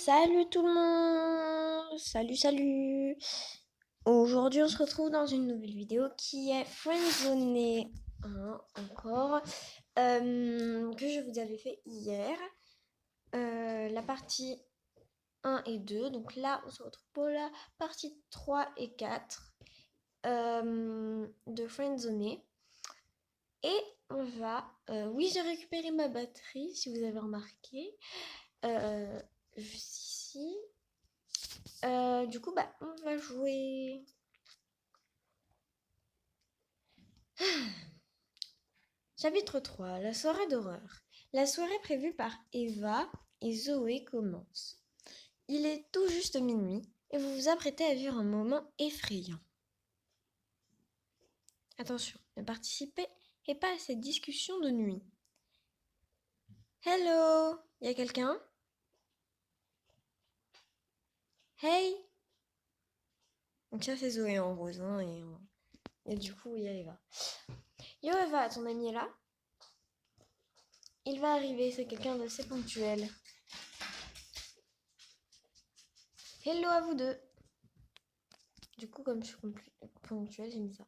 Salut tout le monde! Salut! Aujourd'hui, on se retrouve dans une nouvelle vidéo qui est Friendzone 1 encore, que je vous avais fait hier, la partie 1 et 2. Donc là, on se retrouve pour la partie 3 et 4 de Friendzone. Et on va... oui, j'ai récupéré ma batterie, si vous avez remarqué, juste ici. Du coup, on va jouer. Chapitre 3, la soirée d'horreur. La soirée prévue par Eva et Zoé commence. Il est tout juste minuit et vous vous apprêtez à vivre un moment effrayant. Attention, ne participez pas à cette discussion de nuit. Hello, y a quelqu'un? Hey! Donc ça c'est Zoé en rose, hein, et du coup il y a Eva. Yo Eva, ton ami est là? Il va arriver, c'est quelqu'un d'assez ponctuel. Hello à vous deux. Du coup, comme je suis ponctuelle, j'ai mis ça.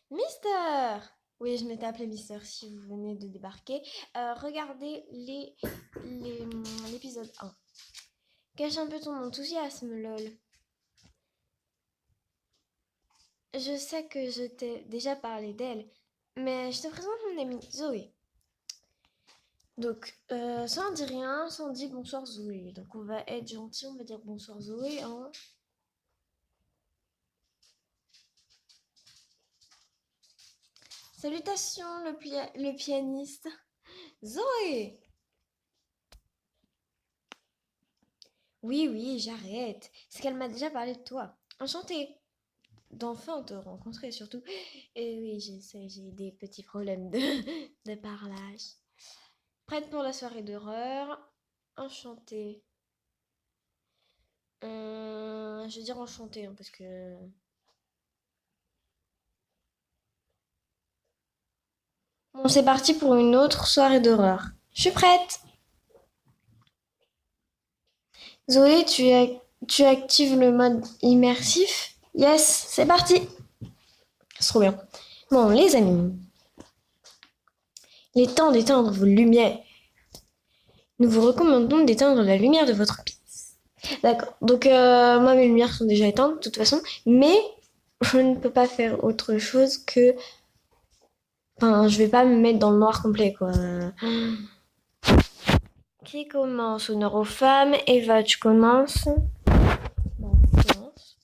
Mister! Oui, je m'étais appelé Mister si vous venez de débarquer. Regardez l'épisode 1. Cache un peu ton enthousiasme, lol. Je sais que je t'ai déjà parlé d'elle, mais je te présente mon amie Zoé. Donc, ça on dit rien, ça on dit bonsoir Zoé. Donc on va être gentil, on va dire bonsoir Zoé, hein. Salutations le pianiste. Zoé! Oui, j'arrête. C'est qu'elle m'a déjà parlé de toi. Enchantée d'enfin te rencontrer surtout. Et oui, je sais, j'ai des petits problèmes de parlage. Prête pour la soirée d'horreur. Enchantée. Je vais dire enchantée, hein, parce que... Bon, c'est parti pour une autre soirée d'horreur. Je suis prête. Zoé, tu actives le mode immersif? Yes, c'est parti. C'est trop bien. Bon, les amis, il est temps d'éteindre vos lumières. Nous vous recommandons d'éteindre la lumière de votre pièce. D'accord. Donc, moi, mes lumières sont déjà éteintes, de toute façon. Mais je ne peux pas faire autre chose que... Enfin, je vais pas me mettre dans le noir complet, quoi. Qui commence? Honneur aux femmes. Eva, tu commences. Bon, tu commences.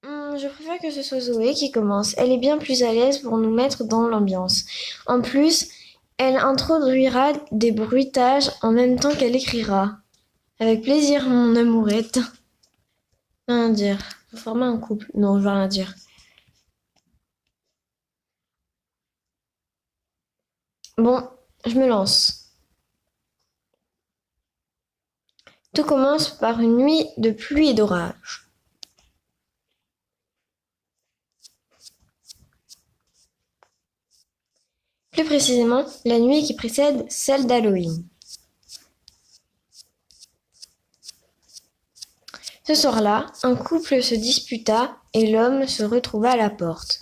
Je préfère que ce soit Zoé qui commence. Elle est bien plus à l'aise pour nous mettre dans l'ambiance. En plus, elle introduira des bruitages en même temps qu'elle écrira. Avec plaisir, mon amourette. Rien à dire. Faut former un couple. Non, je veux rien dire. Bon, je me lance. Tout commence par une nuit de pluie et d'orage. Plus précisément, la nuit qui précède celle d'Halloween. Ce soir-là, un couple se disputa et l'homme se retrouva à la porte.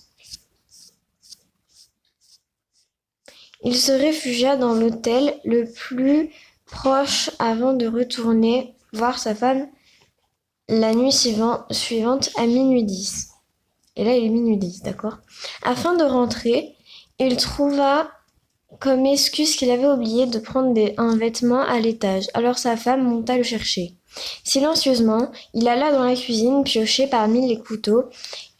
Il se réfugia dans l'hôtel le plus proche avant de retourner voir sa femme la nuit suivante à minuit 10. Et là, il est minuit 10, d'accord? Afin de rentrer, il trouva comme excuse qu'il avait oublié de prendre un vêtement à l'étage. Alors sa femme monta le chercher. Silencieusement, il alla dans la cuisine piocher parmi les couteaux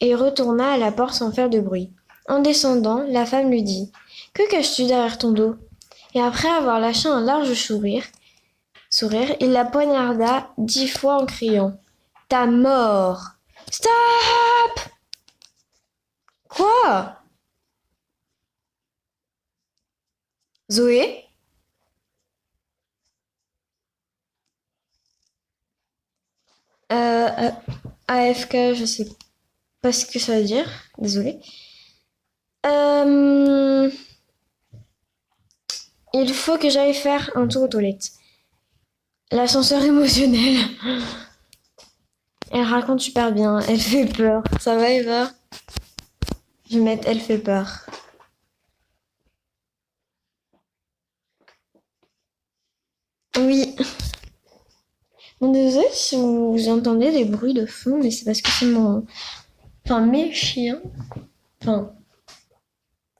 et retourna à la porte sans faire de bruit. En descendant, la femme lui dit « Que caches-tu derrière ton dos ?» Et après avoir lâché un large sourire, il la poignarda 10 fois en criant « Ta mort !»« Stop !»« Quoi ?» Zoé? Euh, AFK, je sais pas ce que ça veut dire. Désolée. Il faut que j'aille faire un tour aux toilettes. L'ascenseur émotionnel. Elle raconte super bien. Elle fait peur. Ça va, Eva? Je vais mettre elle fait peur. Oui. Bon, désolé si vous entendez des bruits de fond, mais c'est parce que c'est mes chiens. Enfin,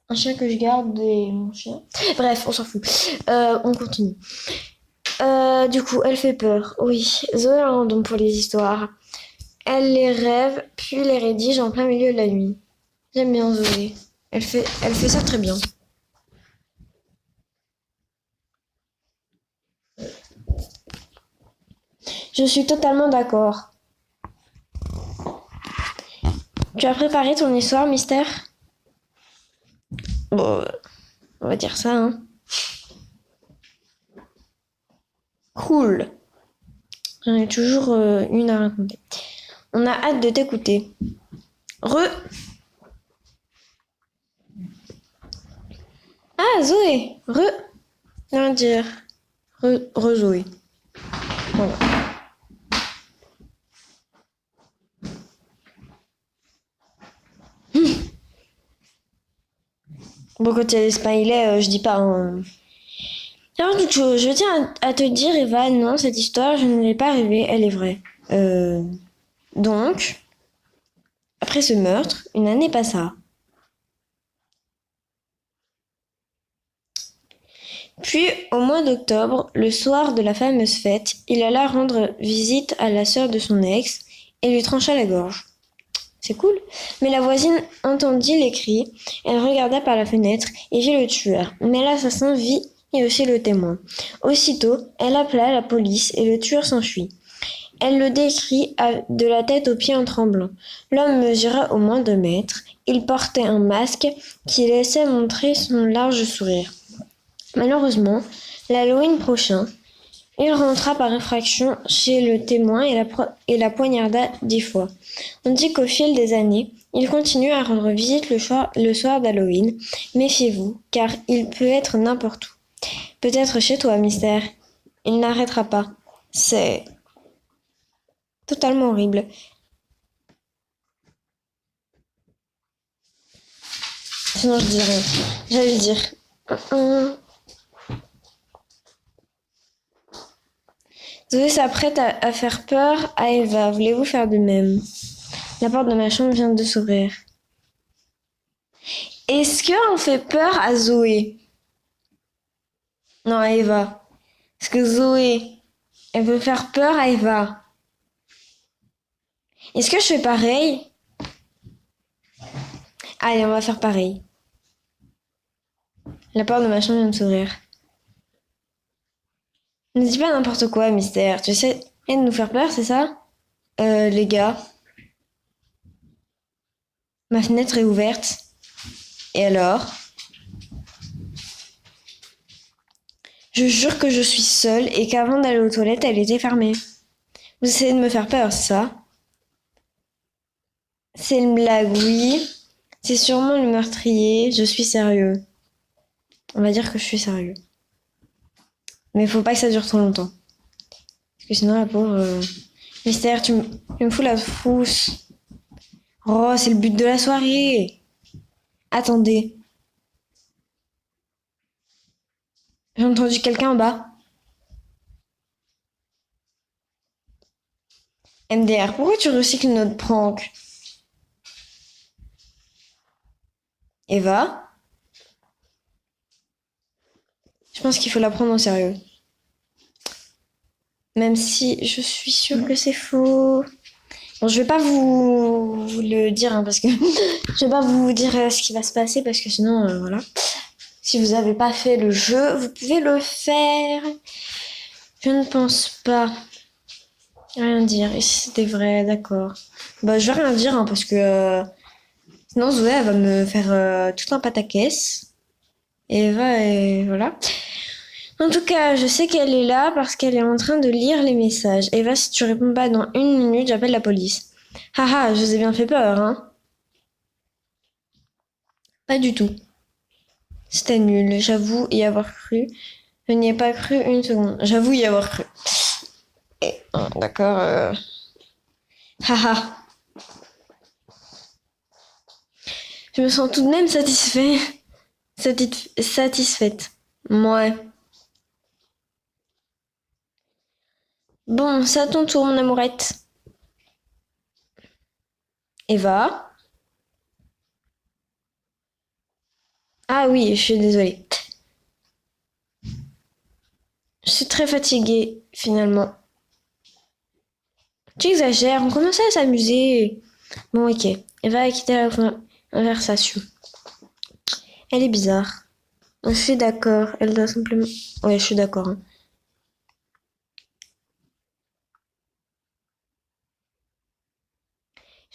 un chien que je garde et mon chien. Bref, on s'en fout. On continue. Du coup, elle fait peur. Oui, Zoé a un don pour les histoires. Elle les rêve, puis les rédige en plein milieu de la nuit. J'aime bien Zoé. Elle fait ça très bien. Je suis totalement d'accord. Tu as préparé ton histoire, Mystère? Bon, on va dire ça, hein. Cool. J'en ai toujours une à raconter. On a hâte de t'écouter. Ah, Zoé. Rien dire. Zoé. Voilà. Bon, quand il y a des smileys, je dis pas. Hein. Alors, toute chose, je tiens à te dire, Eva, non, cette histoire, je ne l'ai pas rêvée, elle est vraie. Donc, après ce meurtre, une année passa. Puis, au mois d'octobre, le soir de la fameuse fête, il alla rendre visite à la sœur de son ex et lui trancha la gorge. C'est cool. Mais la voisine entendit les cris, elle regarda par la fenêtre et vit le tueur. Mais l'assassin vit et aussi le témoin. Aussitôt, elle appela la police et le tueur s'enfuit. Elle le décrit de la tête aux pieds en tremblant. L'homme mesura au moins 2 mètres. Il portait un masque qui laissait montrer son large sourire. Malheureusement, l'Halloween prochain, il rentra par effraction chez le témoin et la poignarda 10 fois. On dit qu'au fil des années, il continue à rendre visite le soir d'Halloween. Méfiez-vous, car il peut être n'importe où. Peut-être chez toi, Mystère. Il n'arrêtera pas. C'est totalement horrible. Sinon, je dirais. J'allais le dire. Zoé s'apprête à faire peur à Eva. Voulez-vous faire de même? La porte de ma chambre vient de s'ouvrir. Est-ce qu'on fait peur à Zoé? Non, à Eva. Est-ce que Zoé, elle veut faire peur à Eva? Est-ce que je fais pareil? Allez, on va faire pareil. La porte de ma chambre vient de s'ouvrir. Ne dis pas n'importe quoi, Mystère. Tu essaies de nous faire peur, c'est ça? Les gars. Ma fenêtre est ouverte. Et alors? Je jure que je suis seule et qu'avant d'aller aux toilettes, elle était fermée. Vous essayez de me faire peur, c'est ça? C'est une blague, oui. C'est sûrement le meurtrier. Je suis sérieux. On va dire que je suis sérieux. Mais faut pas que ça dure trop longtemps. Parce que sinon, la pauvre... Mystère, tu me fous la frousse. Oh, c'est le but de la soirée. Attendez. J'ai entendu quelqu'un en bas. MDR, pourquoi tu recycles notre prank? Eva? Je pense qu'il faut la prendre au sérieux. Même si je suis sûre que c'est faux. Bon, je vais pas vous le dire, hein, parce que je vais pas vous dire ce qui va se passer, parce que sinon, voilà. Si vous avez pas fait le jeu, vous pouvez le faire. Je ne pense pas. Rien dire. Et si c'était vrai, d'accord. Bah, je vais rien dire, hein, parce que sinon Zoé, elle va me faire tout un pataquès. Et Eva, et voilà. En tout cas, je sais qu'elle est là parce qu'elle est en train de lire les messages. Eva, si tu réponds pas dans 1 minute, j'appelle la police. Haha, je vous ai bien fait peur, hein? Pas du tout. C'était nul, j'avoue y avoir cru. Je n'y ai pas cru une seconde. J'avoue y avoir cru. D'accord. Haha. Je me sens tout de même satisfaite. Ouais. Bon, c'est à ton tour, mon amourette. Eva. Ah oui, je suis désolée. Je suis très fatiguée, finalement. Tu exagères, on commençait à s'amuser. Bon, ok. Eva a quitté la conversation. Elle est bizarre. Je suis d'accord, elle doit simplement... Ouais, je suis d'accord. Hein.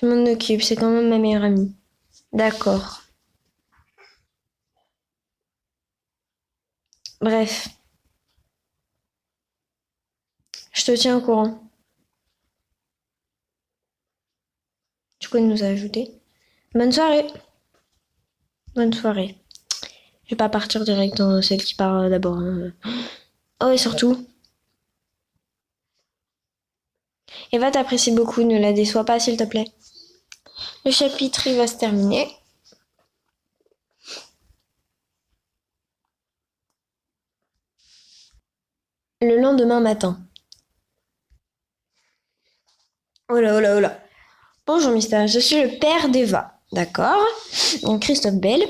Je m'en occupe, c'est quand même ma meilleure amie. D'accord. Bref, je te tiens au courant. Tu peux nous ajouter. Bonne soirée. Bonne soirée. Je vais pas partir direct dans celle qui part d'abord. Hein. Oh, et surtout, Eva t'apprécie beaucoup, ne la déçois pas, s'il te plaît. Le chapitre, il va se terminer. Le lendemain matin. Oh là, oh là, oh là. Bonjour, Mystère, je suis le père d'Eva. D'accord. Donc, Christophe Bell.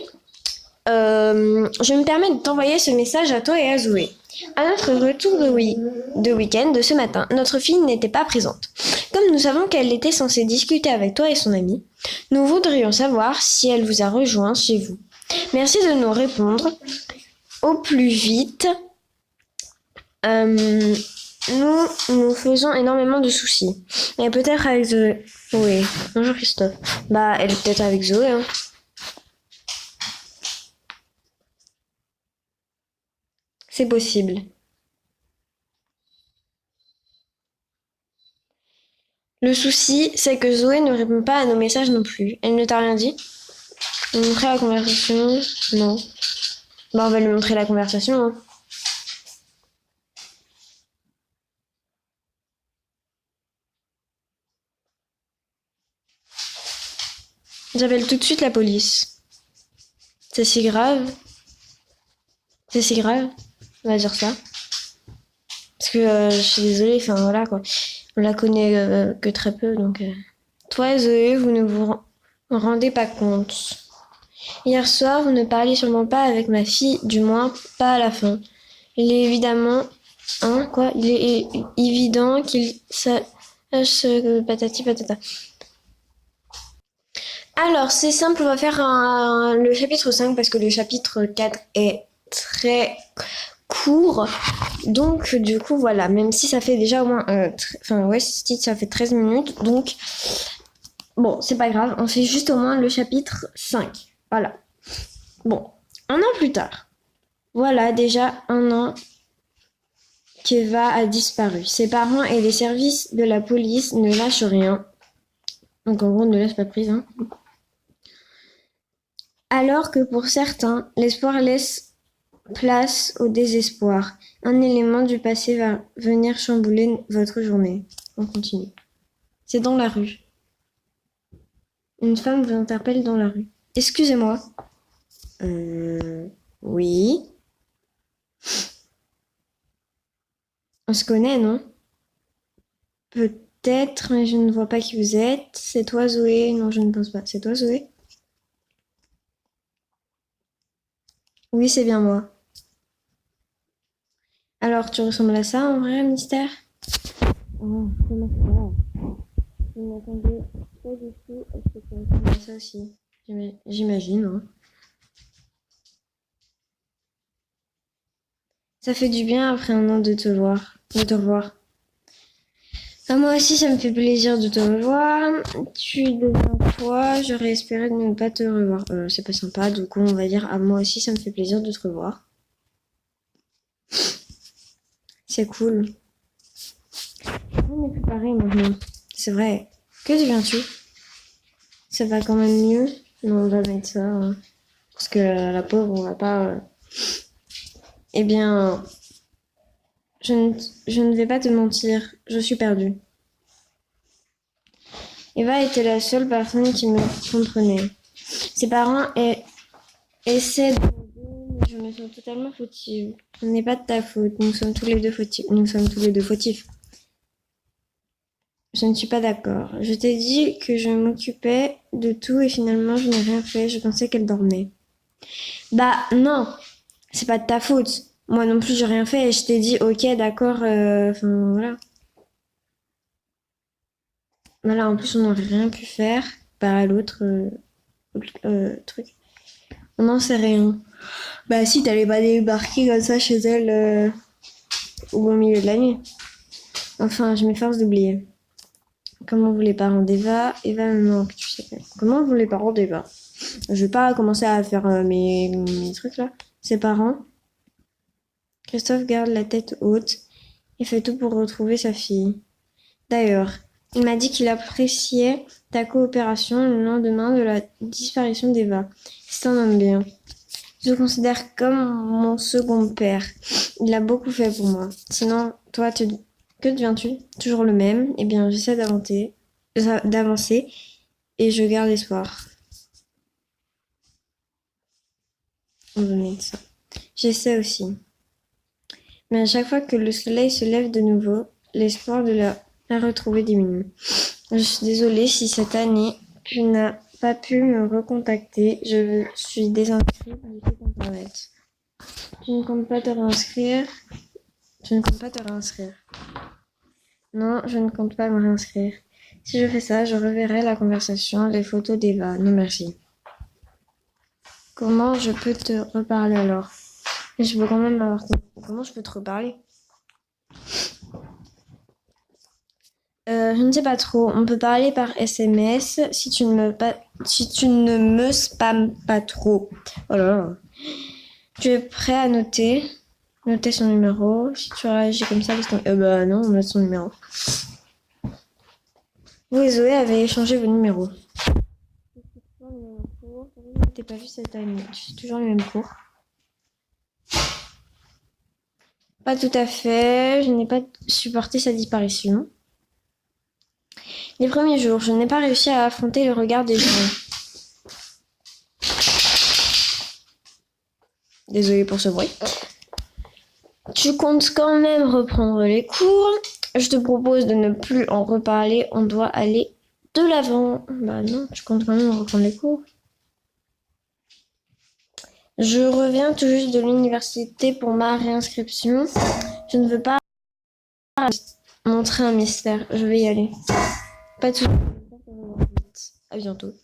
Je me permets de t'envoyer ce message à toi et à Zoé. À notre retour de week-end de ce matin, notre fille n'était pas présente. Comme nous savons qu'elle était censée discuter avec toi et son ami, nous voudrions savoir si elle vous a rejoint chez vous. Merci de nous répondre au plus vite. Nous faisons énormément de soucis. Et peut-être avec Zoé. Oui, bonjour Christophe. Bah, elle est peut-être avec Zoé, hein. C'est possible. Le souci, c'est que Zoé ne répond pas à nos messages non plus. Elle ne t'a rien dit? Lui montrer la conversation? Non. Bah, on va lui montrer la conversation, hein. J'appelle tout de suite la police. C'est si grave? C'est si grave? On va dire ça. Parce que je suis désolée, enfin voilà quoi. On la connaît que très peu, donc... Toi et Zoé, vous ne vous rendez pas compte. Hier soir, vous ne parliez sûrement pas avec ma fille, du moins pas à la fin. Il est évidemment... Hein, quoi? Il est évident qu'il sache patati patata. Alors, c'est simple, on va faire le chapitre 5 parce que le chapitre 4 est très court. Donc, du coup, voilà, même si ça fait déjà au moins... Enfin, ouais, ça fait 13 minutes, donc... Bon, c'est pas grave, on fait juste au moins le chapitre 5. Voilà. Bon, un an plus tard. Voilà, déjà un an qu'Eva a disparu. Ses parents et les services de la police ne lâchent rien. Donc, en gros, ne laisse pas prise, hein. Alors que pour certains, l'espoir laisse place au désespoir. Un élément du passé va venir chambouler votre journée. On continue. C'est dans la rue. Une femme vous interpelle dans la rue. Excusez-moi. Oui. On se connaît, non? Peut-être, mais je ne vois pas qui vous êtes. C'est toi, Zoé? Non, je ne pense pas. C'est toi, Zoé? Oui, c'est bien moi. Alors, tu ressembles à ça en vrai, Mystère? Oh, comment ça? Je ne m'attendais pas du tout à ce que tu ressembles à ça aussi. J'imagine, hein. Ça fait du bien après un an de te revoir. Ah, moi aussi, ça me fait plaisir de te revoir. Dernière fois, j'aurais espéré ne pas te revoir. C'est pas sympa, du coup, on va dire, ah, moi aussi, ça me fait plaisir de te revoir. C'est cool. On n'est plus pareil maintenant. C'est vrai. Que deviens-tu? Ça va quand même mieux? Non, on va mettre ça. Hein. Parce que la pauvre, on va pas... Eh bien, je ne vais pas te mentir, je suis perdue. Eva était la seule personne qui me comprenait. Ses parents essaient de m'aider, mais je me sens totalement fautive. Ce n'est pas de ta faute, nous sommes tous les deux fautifs. Nous sommes tous les deux fautifs. Je ne suis pas d'accord. Je t'ai dit que je m'occupais de tout et finalement je n'ai rien fait. Je pensais qu'elle dormait. Bah non, c'est pas de ta faute. Moi non plus j'ai rien fait et je t'ai dit ok d'accord. Enfin voilà. Voilà en plus on n'aurait rien pu faire par à l'autre truc. On n'en sait rien. Bah si t'allais pas débarquer comme ça chez elle au milieu de la nuit. Enfin je m'efforce d'oublier. Comment vont les parents d'Eva? Eva me manque, tu sais. Comment vont les parents d'Eva? Je vais pas commencer à faire mes trucs là. Ses parents. Christophe garde la tête haute et fait tout pour retrouver sa fille. D'ailleurs, il m'a dit qu'il appréciait ta coopération le lendemain de la disparition d'Eva. C'est un homme bien. Je le considère comme mon second père. Il a beaucoup fait pour moi. Sinon, toi, que deviens-tu? Toujours le même. Eh bien, j'essaie d'avancer et je garde espoir. On va mettre ça. J'essaie aussi. Mais à chaque fois que le soleil se lève de nouveau, l'espoir de la retrouver diminue. Je suis désolée si cette année tu n'as pas pu me recontacter. Je suis désinscrite du site internet. Tu ne comptes pas te réinscrire? Tu ne comptes pas te réinscrire? Non, je ne compte pas me réinscrire. Si je fais ça, je reverrai la conversation, les photos d'Eva. Non merci. Comment je peux te reparler alors? Je veux quand même avoir Comment je peux te reparler? Je ne sais pas trop. On peut parler par SMS si tu ne me spammes pas trop. Oh là là. Tu es prêt à noter son numéro? Si tu réagis comme ça, laisse tomber. Bah non, on note son numéro. Vous et Zoé avez échangé vos numéros. Je t'ai pas vu cette année. Tu fais toujours les mêmes cours. Pas tout à fait. Je n'ai pas supporté sa disparition. Les premiers jours, je n'ai pas réussi à affronter le regard des gens. Désolée pour ce bruit. Tu comptes quand même reprendre les cours. Je te propose de ne plus en reparler. On doit aller de l'avant. Bah non, tu comptes quand même reprendre les cours. Je reviens tout juste de l'université pour ma réinscription. Je ne veux pas montrer un mystère. Je vais y aller. Pas de soucis. À bientôt.